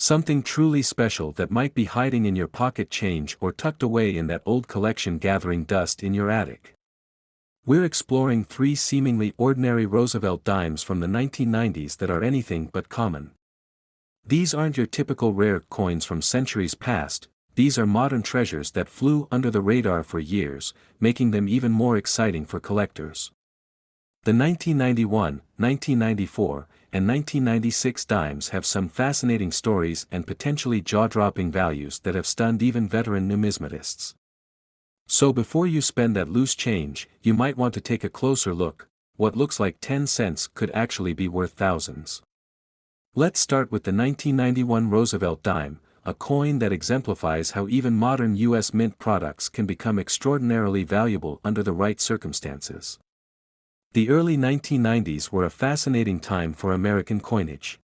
Something truly special that might be hiding in your pocket change or tucked away in that old collection gathering dust in your attic. We're exploring three seemingly ordinary Roosevelt dimes from the 1990s that are anything but common. These aren't your typical rare coins from centuries past, these are modern treasures that flew under the radar for years, making them even more exciting for collectors. The 1991, 1994, and 1996 dimes have some fascinating stories and potentially jaw-dropping values that have stunned even veteran numismatists. So before you spend that loose change, you might want to take a closer look. What looks like 10 cents could actually be worth thousands. Let's start with the 1991 Roosevelt dime, a coin that exemplifies how even modern U.S. mint products can become extraordinarily valuable under the right circumstances. The early 1990s were a fascinating time for American coinage.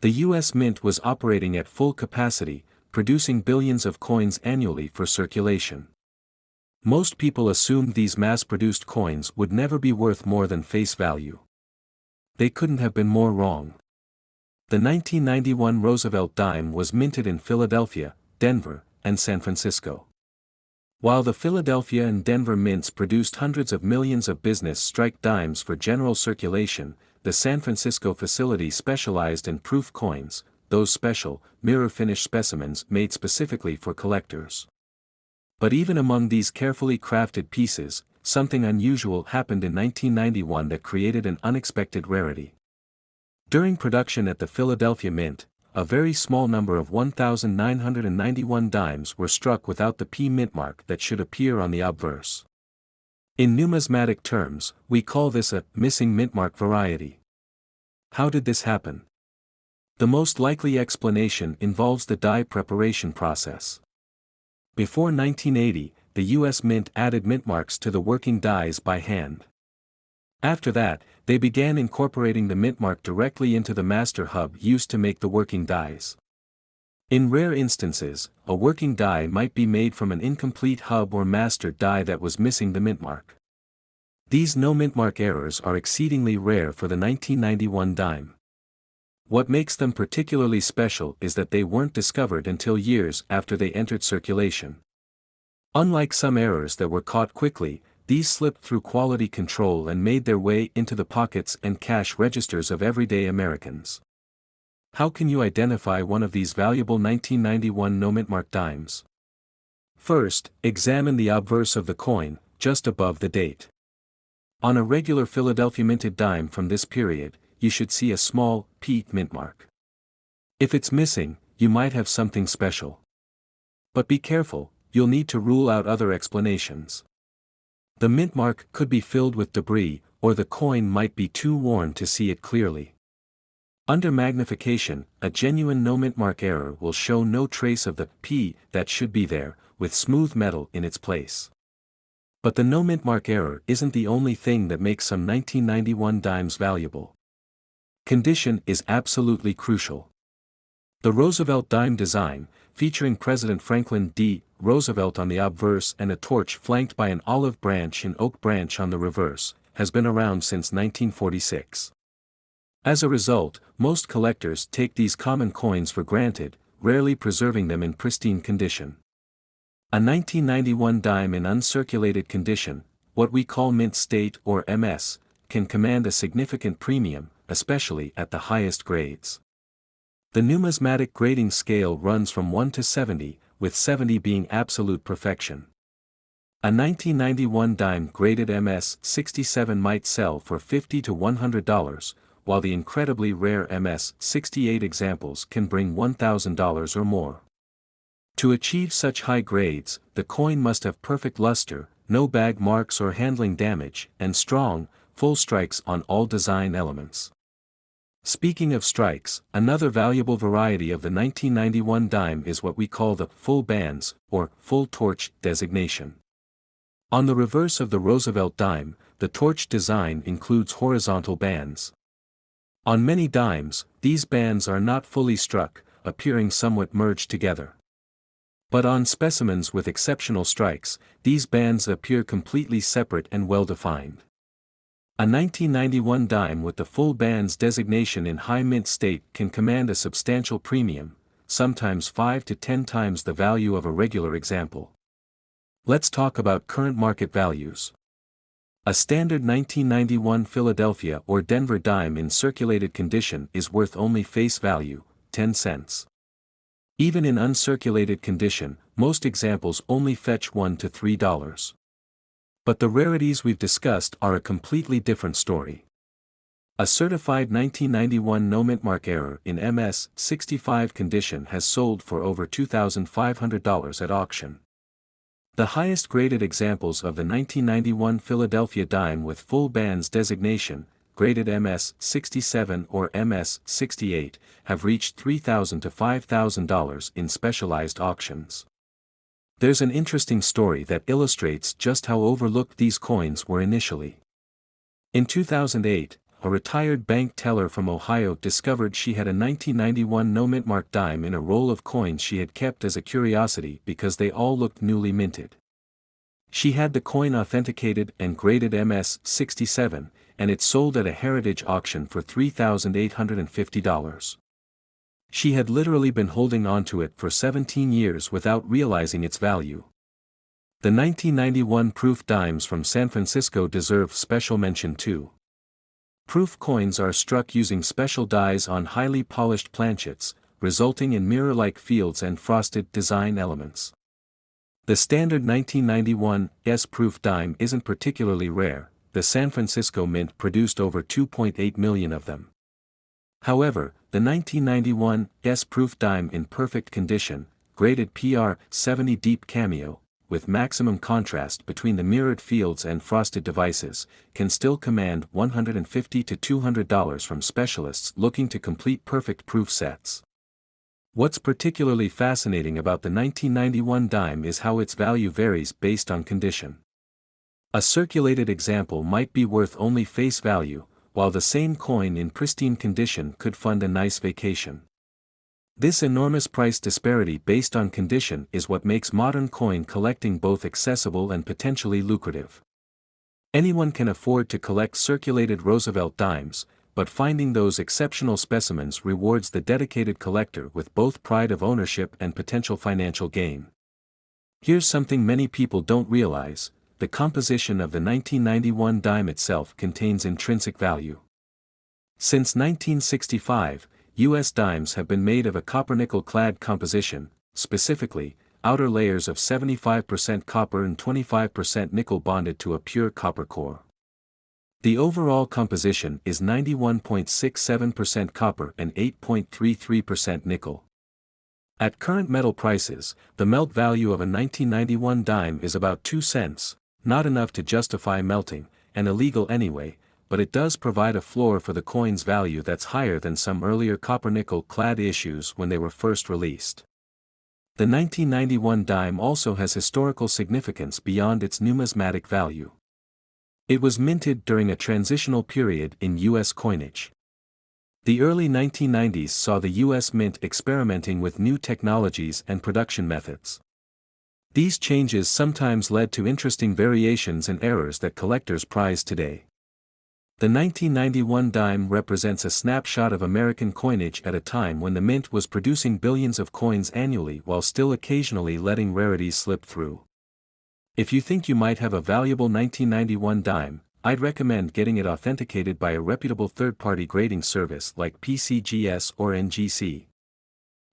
The U.S. Mint was operating at full capacity, producing billions of coins annually for circulation. Most people assumed these mass-produced coins would never be worth more than face value. They couldn't have been more wrong. The 1991 Roosevelt dime was minted in Philadelphia, Denver, and San Francisco. While the Philadelphia and Denver mints produced hundreds of millions of business strike dimes for general circulation, the San Francisco facility specialized in proof coins, those special, mirror-finish specimens made specifically for collectors. But even among these carefully crafted pieces, something unusual happened in 1991 that created an unexpected rarity. During production at the Philadelphia Mint, a very small number of 1,991 dimes were struck without the P mint mark that should appear on the obverse. In numismatic terms, we call this a missing mint mark variety. How did this happen? The most likely explanation involves the die preparation process. Before 1980, the U.S. Mint added mint marks to the working dies by hand. After that, they began incorporating the mint mark directly into the master hub used to make the working dies. In rare instances, a working die might be made from an incomplete hub or master die that was missing the mint mark. These no mint mark errors are exceedingly rare for the 1991 dime. What makes them particularly special is that they weren't discovered until years after they entered circulation. Unlike some errors that were caught quickly, these slipped through quality control and made their way into the pockets and cash registers of everyday Americans. How can you identify one of these valuable 1991 no mint mark dimes? First, examine the obverse of the coin, just above the date. On a regular Philadelphia minted dime from this period, you should see a small P mint mark. If it's missing, you might have something special. But be careful, you'll need to rule out other explanations. The mint mark could be filled with debris, or the coin might be too worn to see it clearly. Under magnification, a genuine no mint mark error will show no trace of the P that should be there, with smooth metal in its place. But the no mint mark error isn't the only thing that makes some 1991 dimes valuable. Condition is absolutely crucial. The Roosevelt dime design, featuring President Franklin D. Roosevelt on the obverse and a torch flanked by an olive branch and oak branch on the reverse, has been around since 1946. As a result, most collectors take these common coins for granted, rarely preserving them in pristine condition. A 1991 dime in uncirculated condition, what we call mint state or MS, can command a significant premium, especially at the highest grades. The numismatic grading scale runs from 1 to 70, with 70 being absolute perfection. A 1991 dime graded MS 67 might sell for $50 to $100, while the incredibly rare MS 68 examples can bring $1,000 or more. To achieve such high grades, the coin must have perfect luster, no bag marks or handling damage, and strong, full strikes on all design elements. Speaking of strikes, another valuable variety of the 1991 dime is what we call the full bands, or full torch designation. On the reverse of the Roosevelt dime, the torch design includes horizontal bands. On many dimes, these bands are not fully struck, appearing somewhat merged together. But on specimens with exceptional strikes, these bands appear completely separate and well-defined. A 1991 dime with the full band's designation in high mint state can command a substantial premium, sometimes 5 to 10 times the value of a regular example. Let's talk about current market values. A standard 1991 Philadelphia or Denver dime in circulated condition is worth only face value, 10 cents. Even in uncirculated condition, most examples only fetch $1 to $3. But the rarities we've discussed are a completely different story. A certified 1991 no mint mark error in MS-65 condition has sold for over $2,500 at auction. The highest graded examples of the 1991 Philadelphia dime with full band's designation, graded MS-67 or MS-68, have reached $3,000 to $5,000 in specialized auctions. There's an interesting story that illustrates just how overlooked these coins were initially. In 2008, a retired bank teller from Ohio discovered she had a 1991 no mint mark dime in a roll of coins she had kept as a curiosity because they all looked newly minted. She had the coin authenticated and graded MS-67, and it sold at a heritage auction for $3,850. She had literally been holding onto it for 17 years without realizing its value. The 1991 proof dimes from San Francisco deserve special mention too. Proof coins are struck using special dies on highly polished planchets, resulting in mirror-like fields and frosted design elements. The standard 1991 S-proof dime isn't particularly rare. The San Francisco Mint produced over 2.8 million of them. However, the 1991 S-proof dime in perfect condition, graded PR-70 Deep Cameo, with maximum contrast between the mirrored fields and frosted devices, can still command $150 to $200 from specialists looking to complete perfect proof sets. What's particularly fascinating about the 1991 dime is how its value varies based on condition. A circulated example might be worth only face value, while the same coin in pristine condition could fund a nice vacation. This enormous price disparity based on condition is what makes modern coin collecting both accessible and potentially lucrative. Anyone can afford to collect circulated Roosevelt dimes, but finding those exceptional specimens rewards the dedicated collector with both pride of ownership and potential financial gain. Here's something many people don't realize: the composition of the 1991 dime itself contains intrinsic value. Since 1965, U.S. dimes have been made of a copper-nickel clad composition, specifically, outer layers of 75% copper and 25% nickel bonded to a pure copper core. The overall composition is 91.67% copper and 8.33% nickel. At current metal prices, the melt value of a 1991 dime is about 2 cents, not enough to justify melting, and illegal anyway, but it does provide a floor for the coin's value that's higher than some earlier copper-nickel clad issues when they were first released. The 1991 dime also has historical significance beyond its numismatic value. It was minted during a transitional period in U.S. coinage. The early 1990s saw the U.S. Mint experimenting with new technologies and production methods. These changes sometimes led to interesting variations and errors that collectors prize today. The 1991 dime represents a snapshot of American coinage at a time when the mint was producing billions of coins annually while still occasionally letting rarities slip through. If you think you might have a valuable 1991 dime, I'd recommend getting it authenticated by a reputable third-party grading service like PCGS or NGC.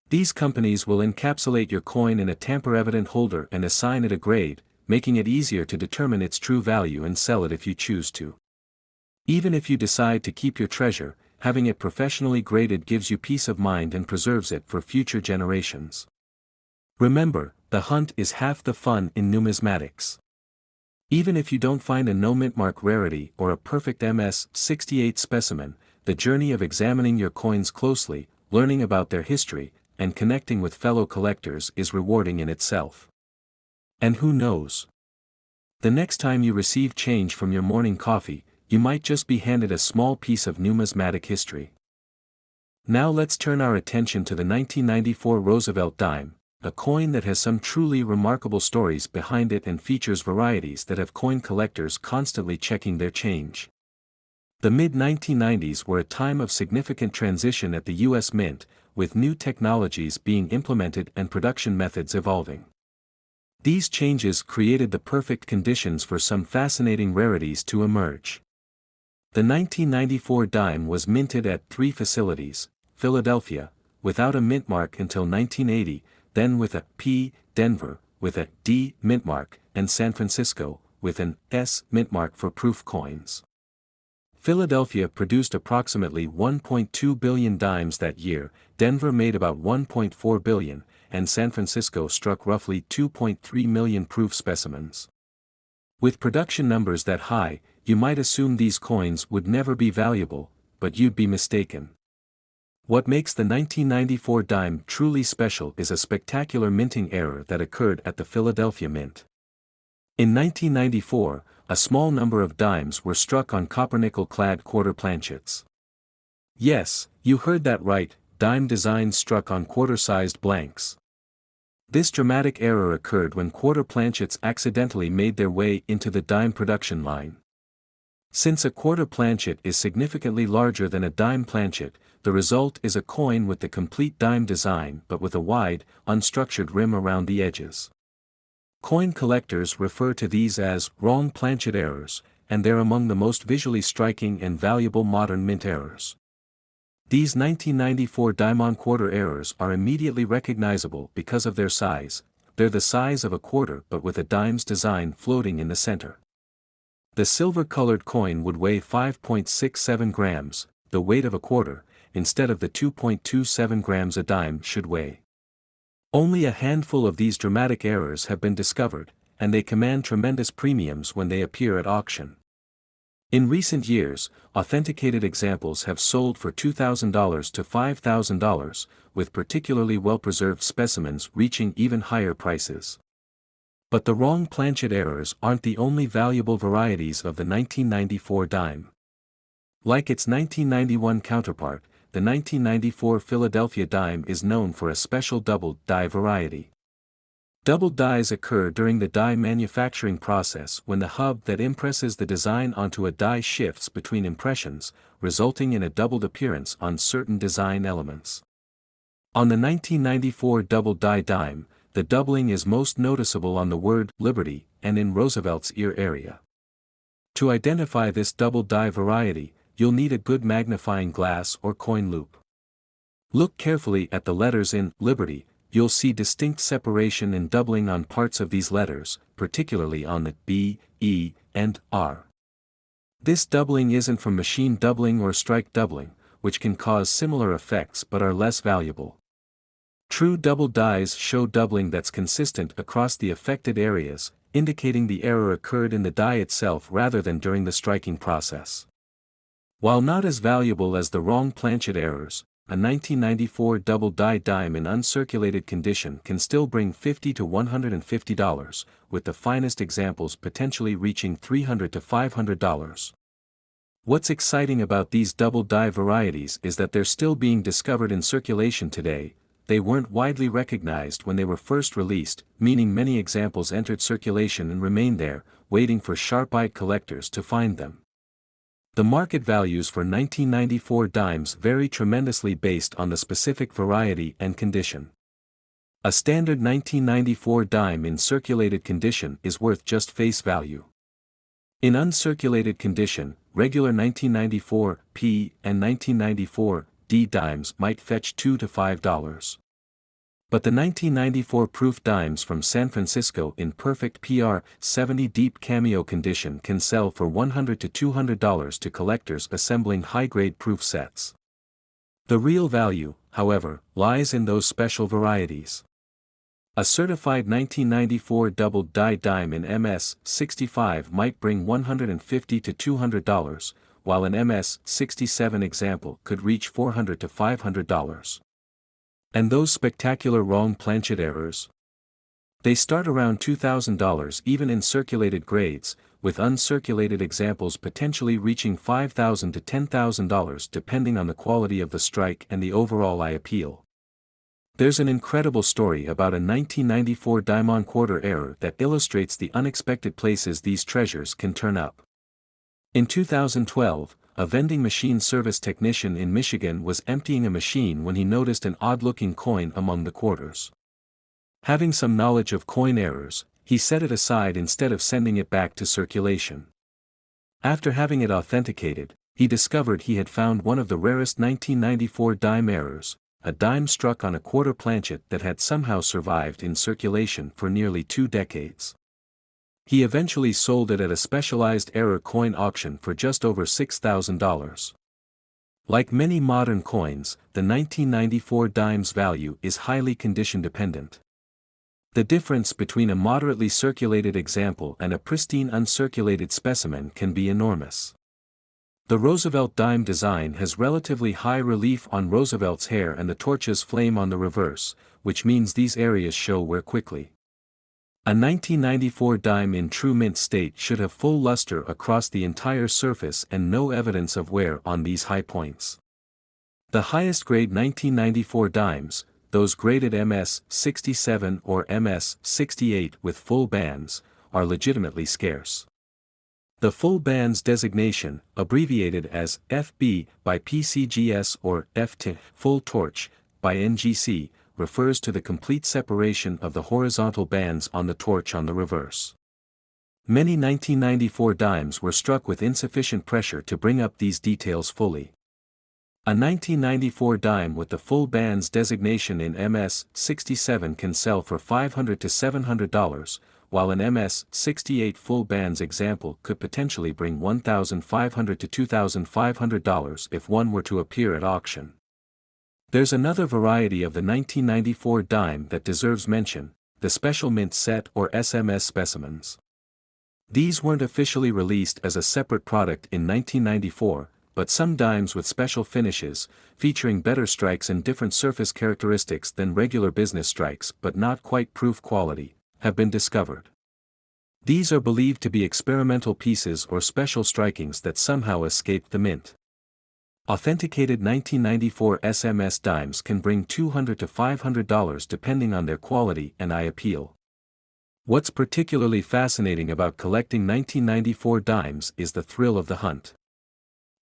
These companies will encapsulate your coin in a tamper-evident holder and assign it a grade, making it easier to determine its true value and sell it if you choose to. Even if you decide to keep your treasure, having it professionally graded gives you peace of mind and preserves it for future generations. Remember, the hunt is half the fun in numismatics. Even if you don't find a no mint mark rarity or a perfect MS-68 specimen, the journey of examining your coins closely, learning about their history, and connecting with fellow collectors is rewarding in itself. And who knows? The next time you receive change from your morning coffee, you might just be handed a small piece of numismatic history. Now let's turn our attention to the 1994 Roosevelt dime, a coin that has some truly remarkable stories behind it and features varieties that have coin collectors constantly checking their change. The mid-1990s were a time of significant transition at the U.S. Mint, with new technologies being implemented and production methods evolving. These changes created the perfect conditions for some fascinating rarities to emerge. The 1994 dime was minted at 3 facilities: Philadelphia, without a mint mark until 1980, then with a P, Denver, with a D mint mark, and San Francisco, with an S mint mark for proof coins. Philadelphia produced approximately 1.2 billion dimes that year, Denver made about 1.4 billion, and San Francisco struck roughly 2.3 million proof specimens. With production numbers that high, you might assume these coins would never be valuable, but you'd be mistaken. What makes the 1994 dime truly special is a spectacular minting error that occurred at the Philadelphia Mint. In 1994, a small number of dimes were struck on copper-nickel-clad quarter planchets. Yes, you heard that right, dime designs struck on quarter-sized blanks. This dramatic error occurred when quarter planchets accidentally made their way into the dime production line. Since a quarter planchet is significantly larger than a dime planchet, the result is a coin with the complete dime design but with a wide, unstructured rim around the edges. Coin collectors refer to these as wrong planchet errors, and they're among the most visually striking and valuable modern mint errors. These 1994 dime quarter errors are immediately recognizable because of their size. They're the size of a quarter but with a dime's design floating in the center. The silver-colored coin would weigh 5.67 grams, the weight of a quarter, instead of the 2.27 grams a dime should weigh. Only a handful of these dramatic errors have been discovered, and they command tremendous premiums when they appear at auction. In recent years, authenticated examples have sold for $2,000 to $5,000, with particularly well-preserved specimens reaching even higher prices. But the wrong planchet errors aren't the only valuable varieties of the 1994 dime. Like its 1991 counterpart, the 1994 Philadelphia dime is known for a special doubled die variety. Doubled dies occur during the die manufacturing process when the hub that impresses the design onto a die shifts between impressions, resulting in a doubled appearance on certain design elements. On the 1994 doubled die dime, the doubling is most noticeable on the word Liberty and in Roosevelt's ear area. To identify this doubled die variety, you'll need a good magnifying glass or coin loupe. Look carefully at the letters in Liberty. You'll see distinct separation and doubling on parts of these letters, particularly on the B, E, and R. This doubling isn't from machine doubling or strike doubling, which can cause similar effects but are less valuable. True double dies show doubling that's consistent across the affected areas, indicating the error occurred in the die itself rather than during the striking process. While not as valuable as the wrong planchet errors, a 1994 double die dime in uncirculated condition can still bring $50 to $150, with the finest examples potentially reaching $300 to $500. What's exciting about these double die varieties is that they're still being discovered in circulation today. They weren't widely recognized when they were first released, meaning many examples entered circulation and remained there, waiting for sharp-eyed collectors to find them. The market values for 1994 dimes vary tremendously based on the specific variety and condition. A standard 1994 dime in circulated condition is worth just face value. In uncirculated condition, regular 1994 P and 1994 D dimes might fetch $2 to $5. But the 1994 proof dimes from San Francisco in perfect PR 70 deep cameo condition can sell for $100 to $200 to collectors assembling high-grade proof sets. The real value, however, lies in those special varieties. A certified 1994 doubled die dime in MS-65 might bring $150 to $200, while an MS-67 example could reach $400 to $500. And those spectacular wrong planchet errors? They start around $2,000 even in circulated grades, with uncirculated examples potentially reaching $5,000 to $10,000 depending on the quality of the strike and the overall eye appeal. There's an incredible story about a 1994 dime quarter error that illustrates the unexpected places these treasures can turn up. In 2012, a vending machine service technician in Michigan was emptying a machine when he noticed an odd-looking coin among the quarters. Having some knowledge of coin errors, he set it aside instead of sending it back to circulation. After having it authenticated, he discovered he had found one of the rarest 1994 dime errors, a dime struck on a quarter planchet that had somehow survived in circulation for nearly 2 decades. He eventually sold it at a specialized error coin auction for just over $6,000. Like many modern coins, the 1994 dime's value is highly condition-dependent. The difference between a moderately circulated example and a pristine uncirculated specimen can be enormous. The Roosevelt dime design has relatively high relief on Roosevelt's hair and the torches flame on the reverse, which means these areas show wear quickly. A 1994 dime in true mint state should have full luster across the entire surface and no evidence of wear on these high points. The highest grade 1994 dimes, those graded MS-67 or MS-68 with full bands, are legitimately scarce. The full bands designation, abbreviated as FB by PCGS or FT, full torch, by NGC, refers to the complete separation of the horizontal bands on the torch on the reverse. Many 1994 dimes were struck with insufficient pressure to bring up these details fully. A 1994 dime with the full bands designation in MS-67 can sell for $500 to $700, while an MS-68 full bands example could potentially bring $1,500 to $2,500 if one were to appear at auction. There's another variety of the 1994 dime that deserves mention, the Special Mint Set or SMS specimens. These weren't officially released as a separate product in 1994, but some dimes with special finishes, featuring better strikes and different surface characteristics than regular business strikes but not quite proof quality, have been discovered. These are believed to be experimental pieces or special strikings that somehow escaped the mint. Authenticated 1994 SMS dimes can bring $200 to $500 depending on their quality and eye appeal. What's particularly fascinating about collecting 1994 dimes is the thrill of the hunt.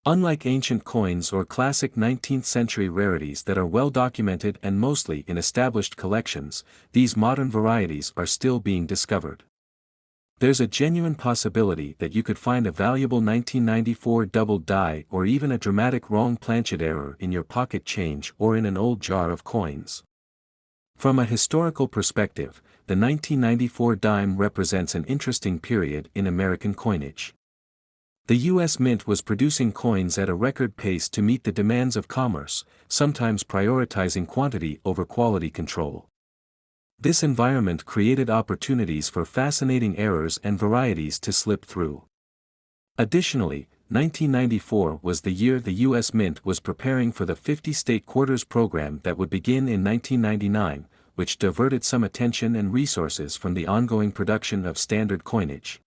Unlike ancient coins or classic 19th century rarities that are well documented and mostly in established collections, these modern varieties are still being discovered. There's a genuine possibility that you could find a valuable 1994 doubled die or even a dramatic wrong planchet error in your pocket change or in an old jar of coins. From a historical perspective, the 1994 dime represents an interesting period in American coinage. The U.S. Mint was producing coins at a record pace to meet the demands of commerce, sometimes prioritizing quantity over quality control. This environment created opportunities for fascinating errors and varieties to slip through. Additionally, 1994 was the year the U.S. Mint was preparing for the 50-state quarters program that would begin in 1999, which diverted some attention and resources from the ongoing production of standard coinage.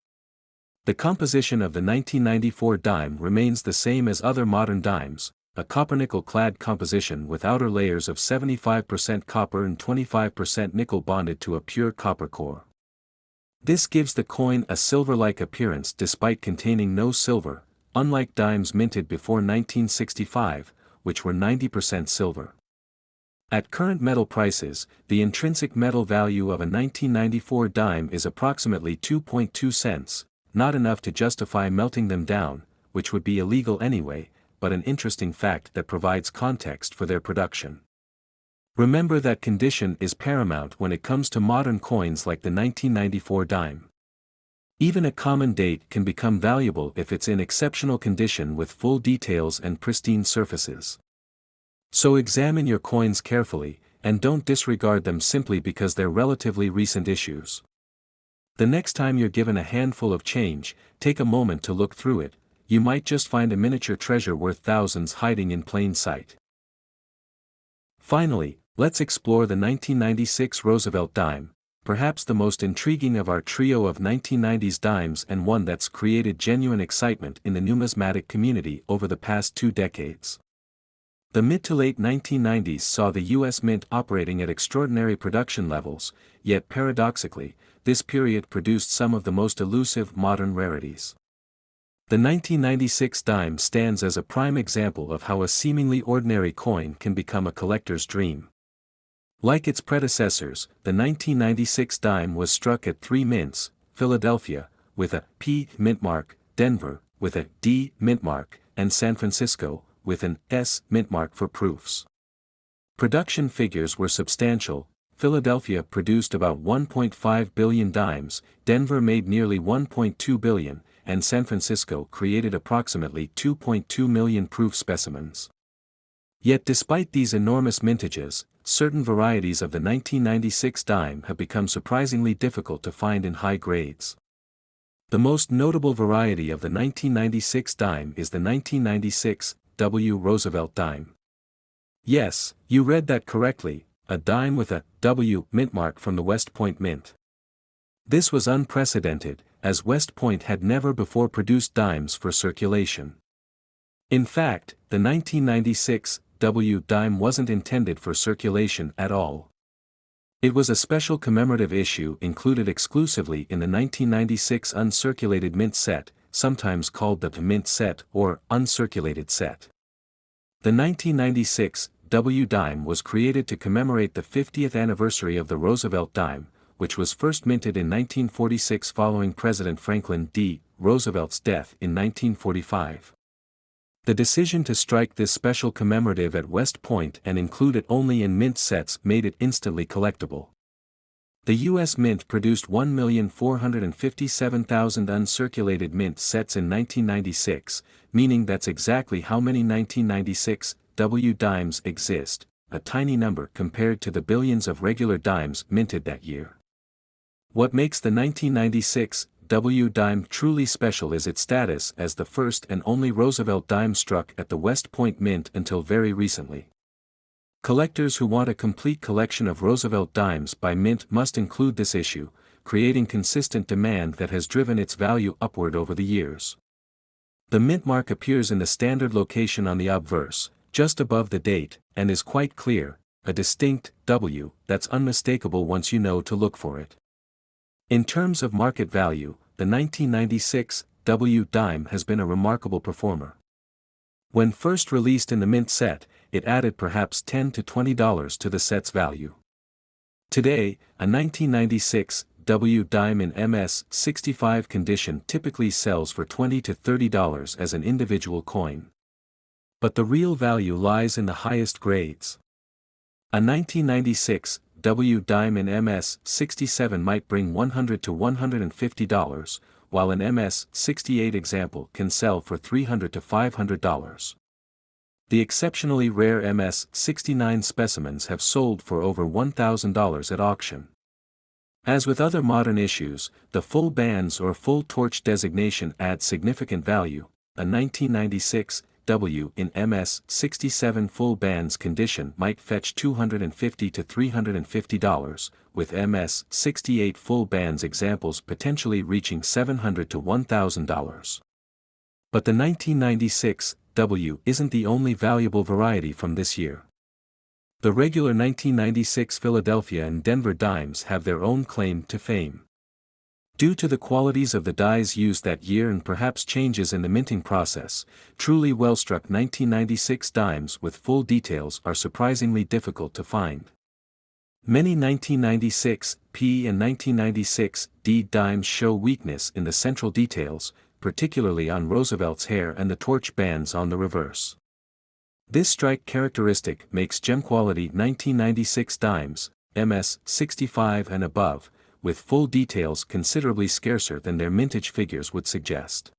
The composition of the 1994 dime remains the same as other modern dimes, a copper-nickel-clad composition with outer layers of 75% copper and 25% nickel bonded to a pure copper core. This gives the coin a silver-like appearance despite containing no silver, unlike dimes minted before 1965, which were 90% silver. At current metal prices, the intrinsic metal value of a 1994 dime is approximately 2.2 cents, not enough to justify melting them down, which would be illegal anyway, but an interesting fact that provides context for their production. Remember that condition is paramount when it comes to modern coins like the 1994 dime. Even a common date can become valuable if it's in exceptional condition with full details and pristine surfaces. So examine your coins carefully, and don't disregard them simply because they're relatively recent issues. The next time you're given a handful of change, take a moment to look through it. You might just find a miniature treasure worth thousands hiding in plain sight. Finally, let's explore the 1996 Roosevelt dime, perhaps the most intriguing of our trio of 1990s dimes and one that's created genuine excitement in the numismatic community over the past 2 decades. The mid to late 1990s saw the U.S. Mint operating at extraordinary production levels, yet paradoxically, this period produced some of the most elusive modern rarities. The 1996 dime stands as a prime example of how a seemingly ordinary coin can become a collector's dream. Like its predecessors, the 1996 dime was struck at 3 mints, Philadelphia, with a P mint mark, Denver, with a D mint mark, and San Francisco, with an S mint mark for proofs. Production figures were substantial. Philadelphia produced about 1.5 billion dimes, Denver made nearly 1.2 billion, and San Francisco created approximately 2.2 million proof specimens. Yet despite these enormous mintages, certain varieties of the 1996 dime have become surprisingly difficult to find in high grades. The most notable variety of the 1996 dime is the 1996 W. Roosevelt dime. Yes, you read that correctly, a dime with a W mint mark from the West Point Mint. This was unprecedented, as West Point had never before produced dimes for circulation. In fact, the 1996 W dime wasn't intended for circulation at all. It was a special commemorative issue included exclusively in the 1996 uncirculated mint set, sometimes called the mint set or uncirculated set. The 1996 W dime was created to commemorate the 50th anniversary of the Roosevelt dime, which was first minted in 1946 following President Franklin D. Roosevelt's death in 1945. The decision to strike this special commemorative at West Point and include it only in mint sets made it instantly collectible. The U.S. Mint produced 1,457,000 uncirculated mint sets in 1996, meaning that's exactly how many 1996 W dimes exist, a tiny number compared to the billions of regular dimes minted that year. What makes the 1996 W dime truly special is its status as the first and only Roosevelt dime struck at the West Point Mint until very recently. Collectors who want a complete collection of Roosevelt dimes by mint must include this issue, creating consistent demand that has driven its value upward over the years. The mint mark appears in the standard location on the obverse, just above the date, and is quite clear, a distinct W that's unmistakable once you know to look for it. In terms of market value, the 1996 W dime has been a remarkable performer. When first released in the mint set, it added perhaps $10 to $20 to the set's value. Today, a 1996 W dime in MS-65 condition typically sells for $20 to $30 as an individual coin. But the real value lies in the highest grades. A 1996 W dime in MS-67 might bring $100 to $150, while an MS-68 example can sell for $300 to $500. The exceptionally rare MS-69 specimens have sold for over $1,000 at auction. As with other modern issues, the full bands or full torch designation adds significant value. A 1996 W in MS-67 full bands condition might fetch $250 to $350, with MS-68 full bands examples potentially reaching $700 to $1,000. But the 1996 W isn't the only valuable variety from this year. The regular 1996 Philadelphia and Denver dimes have their own claim to fame. Due to the qualities of the dies used that year and perhaps changes in the minting process, truly well-struck 1996 dimes with full details are surprisingly difficult to find. Many 1996 P and 1996 D dimes show weakness in the central details, particularly on Roosevelt's hair and the torch bands on the reverse. This strike characteristic makes gem-quality 1996 dimes, MS-65 and above, with full details considerably scarcer than their mintage figures would suggest.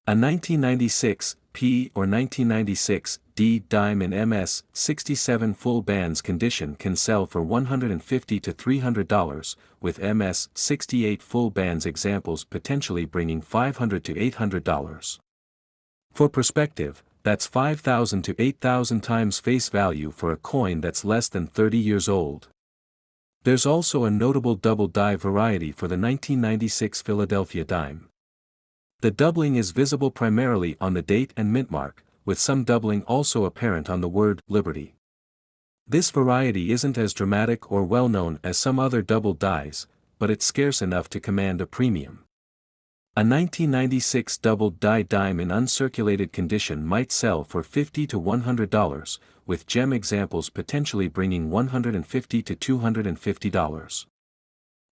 A 1996 P or 1996 D dime in MS-67 full bands condition can sell for $150 to $300, with MS-68 full bands examples potentially bringing $500 to $800. For perspective, that's 5,000 to 8,000 times face value for a coin that's less than 30 years old. There's also a notable double die variety for the 1996 Philadelphia dime. The doubling is visible primarily on the date and mint mark, with some doubling also apparent on the word Liberty. This variety isn't as dramatic or well known as some other double dies, but it's scarce enough to command a premium. A 1996 doubled die dime in uncirculated condition might sell for $50 to $100, with gem examples potentially bringing $150 to $250.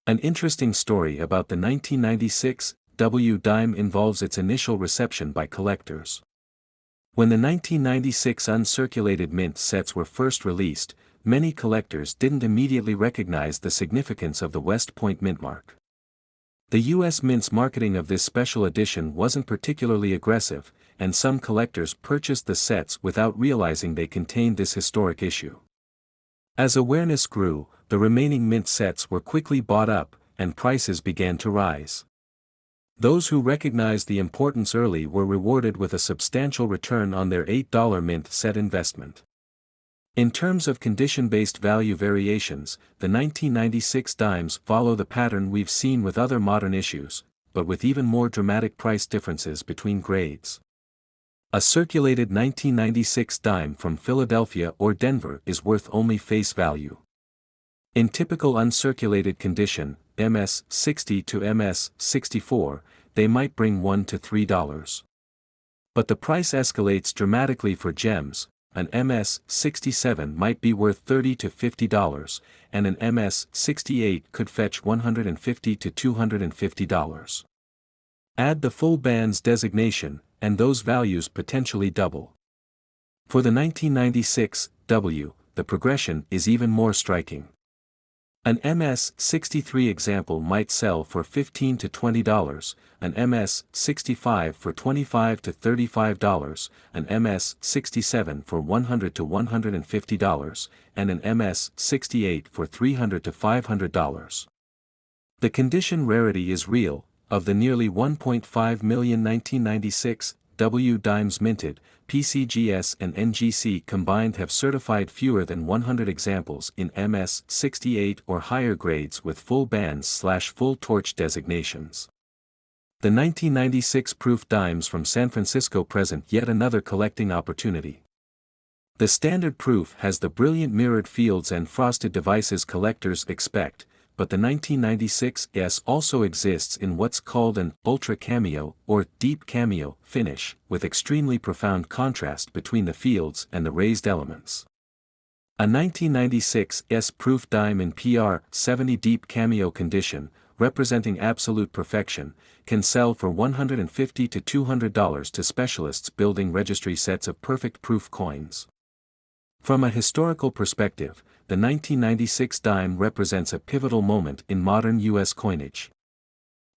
An interesting story about the 1996 W dime involves its initial reception by collectors. When the 1996 uncirculated mint sets were first released, many collectors didn't immediately recognize the significance of the West Point mint mark. The U.S. Mint's marketing of this special edition wasn't particularly aggressive, and some collectors purchased the sets without realizing they contained this historic issue. As awareness grew, the remaining mint sets were quickly bought up, and prices began to rise. Those who recognized the importance early were rewarded with a substantial return on their $8 mint set investment. In terms of condition-based value variations, the 1996 dimes follow the pattern we've seen with other modern issues, but with even more dramatic price differences between grades. A circulated 1996 dime from Philadelphia or Denver is worth only face value. In typical uncirculated condition, MS 60 to MS 64, they might bring $1 to $3. But the price escalates dramatically for gems. An MS 67 might be worth $30 to $50, and an MS 68 could fetch $150 to $250. Add the full band's designation, and those values potentially double. For the 1996 W, the progression is even more striking. An MS 63 example might sell for $15 to $20, an MS 65 for $25 to $35, an MS 67 for $100 to $150, and an MS 68 for $300 to $500. The condition rarity is real. Of the nearly 1.5 million 1996 W dimes minted, PCGS and NGC combined have certified fewer than 100 examples in MS 68 or higher grades with full bands/full torch designations. The 1996 proof dimes from San Francisco present yet another collecting opportunity. The standard proof has the brilliant mirrored fields and frosted devices collectors expect, but the 1996 S also exists in what's called an ultra cameo or deep cameo finish, with extremely profound contrast between the fields and the raised elements. A 1996 S proof dime in PR 70 deep cameo condition, representing absolute perfection, can sell for $150 to $200 to specialists building registry sets of perfect proof coins. From a historical perspective, the 1996 dime represents a pivotal moment in modern U.S. coinage.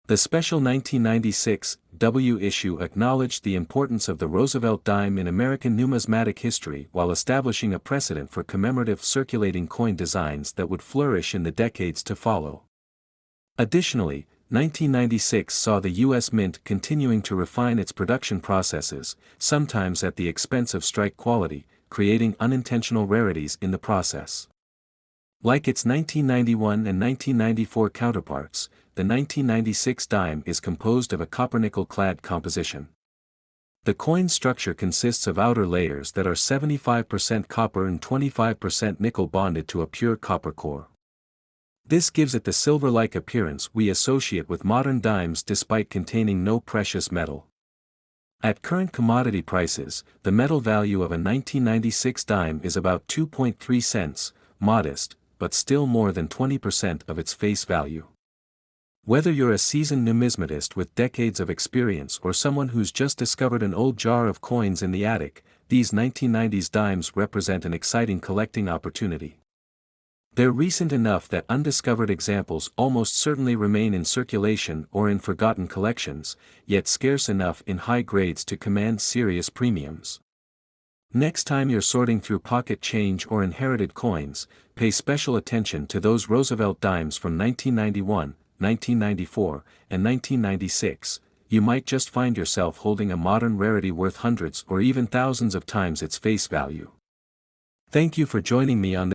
The special 1996 W issue acknowledged the importance of the Roosevelt dime in American numismatic history while establishing a precedent for commemorative circulating coin designs that would flourish in the decades to follow. Additionally, 1996 saw the U.S. Mint continuing to refine its production processes, sometimes at the expense of strike quality, creating unintentional rarities in the process. Like its 1991 and 1994 counterparts, the 1996 dime is composed of a copper-nickel-clad composition. The coin's structure consists of outer layers that are 75% copper and 25% nickel bonded to a pure copper core. This gives it the silver-like appearance we associate with modern dimes despite containing no precious metal. At current commodity prices, the metal value of a 1996 dime is about 2.3 cents, modest, but still more than 20% of its face value. Whether you're a seasoned numismatist with decades of experience or someone who's just discovered an old jar of coins in the attic, these 1990s dimes represent an exciting collecting opportunity. They're recent enough that undiscovered examples almost certainly remain in circulation or in forgotten collections, yet scarce enough in high grades to command serious premiums. Next time you're sorting through pocket change or inherited coins, pay special attention to those Roosevelt dimes from 1991, 1994, and 1996. You might just find yourself holding a modern rarity worth hundreds or even thousands of times its face value. Thank you for joining me on